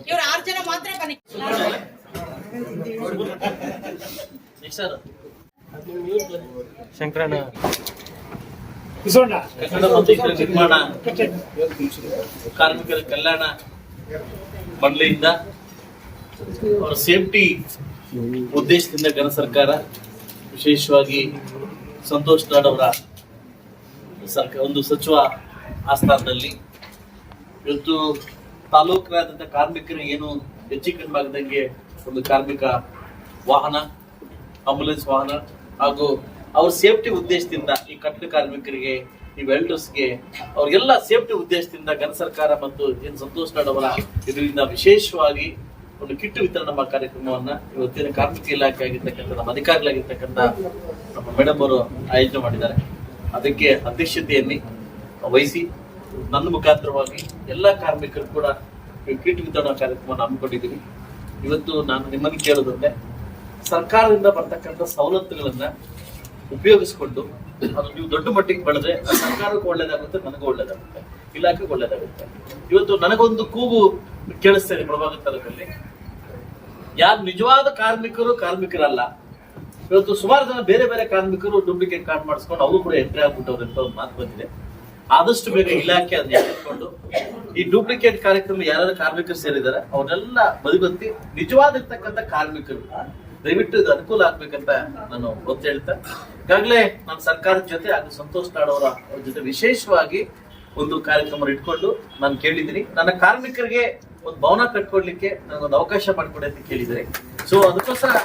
ಇವ್ರು 6 ಜನ ಮಾತ್ರ ಬನ್ನಿ. ಶಂಕರಣ್ಣ ಕನ್ನಡ ಮತ್ತು ನಿರ್ಮಾಣ ಕಾರ್ಮಿಕರ ಕಲ್ಯಾಣ ಮಂಡಳಿಯಿಂದ ಅವರ ಸೇಫ್ಟಿ ಉದ್ದೇಶದಿಂದ ಘನ ಸರ್ಕಾರ ವಿಶೇಷವಾಗಿ ಸಂತೋಷ್ ಲಾಡ್ ಅವರ ಒಂದು ಸಚಿವ ಆಸ್ಥಾನದಲ್ಲಿ ಇವತ್ತು ತಾಲೂಕಿನಾದ್ಯಂತ ಕಾರ್ಮಿಕರಿಗೆ ಏನು ಹೆಚ್ಚು ಕಡಿಮೆ ಆಗದಂಗೆ ಒಂದು ಕಾರ್ಮಿಕ ವಾಹನ, ಆಂಬುಲೆನ್ಸ್ ವಾಹನ ಹಾಗೂ ಅವ್ರ ಸೇಫ್ಟಿ ಉದ್ದೇಶದಿಂದ ಈ ಕಟ್ಟಡ ಕಾರ್ಮಿಕರಿಗೆ, ಈ ವೆಲ್ಡರ್ಸ್ಗೆ, ಅವ್ರಿಗೆಲ್ಲ ಸೇಫ್ಟಿ ಉದ್ದೇಶದಿಂದ ಘನ ಸರ್ಕಾರ ಮತ್ತು ಏನು ಸಂತೋಷ್ ಲಾಡ್ ಅವರ ಇದರಿಂದ ವಿಶೇಷವಾಗಿ ಒಂದು ಕಿಟ್ ವಿತರಣಾ ಕಾರ್ಯಕ್ರಮವನ್ನ ಇವತ್ತಿನ ಕಾರ್ಮಿಕ ಇಲಾಖೆ ಆಗಿರ್ತಕ್ಕಂಥ ನಮ್ಮ ಅಧಿಕಾರಿಗಳಾಗಿರ್ತಕ್ಕಂಥ ನಮ್ಮ ಮೇಡಮ್ ಅವರು ಆಯೋಜನೆ ಮಾಡಿದ್ದಾರೆ. ಅದಕ್ಕೆ ಅಧ್ಯಕ್ಷತೆಯಲ್ಲಿ ವಹಿಸಿ ನನ್ನ ಮುಖಾಂತರವಾಗಿ ಎಲ್ಲ ಕಾರ್ಮಿಕರು ಕೂಡ ಕಿಟ್ ವಿತರಣಾ ಕಾರ್ಯಕ್ರಮವನ್ನು ಹಮ್ಮಿಕೊಂಡಿದ್ದೀವಿ. ಇವತ್ತು ನಾನು ನಿಮ್ಮನ್ನು ಕೇಳೋದಂದ್ರೆ ಸರ್ಕಾರದಿಂದ ಬರ್ತಕ್ಕಂಥ ಸವಲತ್ತುಗಳನ್ನ ಉಪಯೋಗಿಸ್ಕೊಂಡು ಅದು ನೀವು ದೊಡ್ಡ ಮಟ್ಟಿಗೆ ಬೆಳೆದ್ರೆ ಸರ್ಕಾರಕ್ಕೂ ಒಳ್ಳೇದಾಗುತ್ತೆ, ನನಗೂ ಒಳ್ಳೇದಾಗುತ್ತೆ, ಇಲಾಖೆಗೂ ಒಳ್ಳೇದಾಗುತ್ತೆ. ಇವತ್ತು ನನಗೊಂದು ಕೂಗು ಕೇಳಿಸ್ತಾ ಇದೆ ಪ್ರಭಾಗ ತಾಲೂಕಲ್ಲಿ, ಯಾರು ನಿಜವಾದ ಕಾರ್ಮಿಕರಲ್ಲ. ಇವತ್ತು ಸುಮಾರು ಜನ ಬೇರೆ ಬೇರೆ ಕಾರ್ಮಿಕರು ಡೂಪ್ಲಿಕೇಟ್ ಕಾರ್ಡ್ ಮಾಡಿಸ್ಕೊಂಡು ಅವರು ಕೂಡ ಎಂಟ್ರಿ ಆಗ್ಬಿಟ್ಟವ್ರು ಅಂತ ಒಂದು ಮಾತು ಬಂದಿದೆ. ಆದಷ್ಟು ಬೇಗ ಇಲಾಖೆ ಅದನ್ನ ಎತ್ತಿಕೊಂಡು ಈ ಡೂಪ್ಲಿಕೇಟ್ ಕಾರ್ಯಕ್ರಮ ಯಾರು ಕಾರ್ಮಿಕರು ಸೇರಿದ್ದಾರೆ ಅವ್ರನ್ನೆಲ್ಲ ಬದಿಗೊತ್ತಿ ನಿಜವಾದಿರ್ತಕ್ಕಂಥ ಕಾರ್ಮಿಕರು ದಯವಿಟ್ಟು ಇದು ಅನುಕೂಲ ಆಗ್ಬೇಕಂತ ನಾನು ಒತ್ತು ಹೇಳ್ತಾ, ಈಗಾಗಲೇ ನಾನು ಸರ್ಕಾರದ ಜೊತೆ ಹಾಗೂ ಸಂತೋಷ್ ಲಾಡ್ ಅವರ ಜೊತೆ ವಿಶೇಷವಾಗಿ ಒಂದು ಕಾರ್ಯಕ್ರಮ ಇಟ್ಕೊಂಡು ನಾನು ಕೇಳಿದ್ದೀನಿ. ನನ್ನ ಕಾರ್ಮಿಕರಿಗೆ ಒಂದು ಭವನ ಕಟ್ಕೊಡ್ಲಿಕ್ಕೆ ನನಗೊಂದು ಅವಕಾಶ ಮಾಡಿಕೊಡಿ ಅಂತ ಕೇಳಿದರೆ, ಸೊ ಅದಕ್ಕೋಸ್ಕರ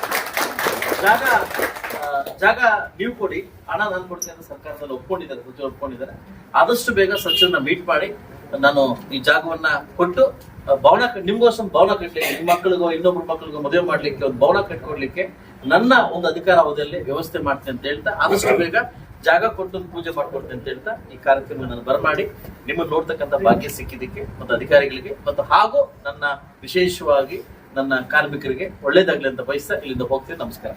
ಜಾಗ ನೀವು ಕೊಡಿ, ಹಣ ನಾನು ಕೊಡ್ತೀನಿ ಅಂತ ಸರ್ಕಾರದಲ್ಲಿ ಒಪ್ಕೊಂಡಿದ್ದಾರೆ, ಸಚಿವರು ಒಪ್ಕೊಂಡಿದ್ದಾರೆ. ಆದಷ್ಟು ಬೇಗ ಸಚಿವರನ್ನ ಮೀಟ್ ಮಾಡಿ ನಾನು ಈ ಜಾಗವನ್ನ ಕೊಟ್ಟು ಭವನ ನಿಮ್ಗೋಸ್ಕರ ಭವನ ಕಟ್ಟಲಿಕ್ಕೆ, ನಿಮ್ಮ ಮಕ್ಕಳಿಗೋ ಇನ್ನೊಬ್ಬರ ಮಕ್ಕಳಿಗೋ ಮದುವೆ ಮಾಡ್ಲಿಕ್ಕೆ ಒಂದು ಭವನ ಕಟ್ಕೊಡ್ಲಿಕ್ಕೆ ನನ್ನ ಒಂದು ಅಧಿಕಾರ ಅವಧಿಯಲ್ಲಿ ವ್ಯವಸ್ಥೆ ಮಾಡ್ತೀನಿ ಅಂತ ಹೇಳ್ತಾ, ಆದಷ್ಟು ಬೇಗ ಜಾಗ ಕೊಟ್ಟು ಪೂಜೆ ಮಾಡ್ಕೊಡ್ತೀನಿ ಅಂತ ಹೇಳ್ತಾ ಈ ಕಾರ್ಯಕ್ರಮ ನಾನು ಬರಮಾಡಿ ನಿಮ್ಮನ್ನು ನೋಡ್ತಕ್ಕಂಥ ಭಾಗ್ಯ ಸಿಕ್ಕಿದ್ದಕ್ಕೆ ಮತ್ತು ಅಧಿಕಾರಿಗಳಿಗೆ ಮತ್ತು ಹಾಗೂ ನನ್ನ ವಿಶೇಷವಾಗಿ ನನ್ನ ಕಾರ್ಮಿಕರಿಗೆ ಒಳ್ಳೇದಾಗ್ಲಿ ಅಂತ ಬಯಸ್ತಾ ಇಲ್ಲಿಂದ ಹೋಗ್ತೀನಿ. ನಮಸ್ಕಾರ.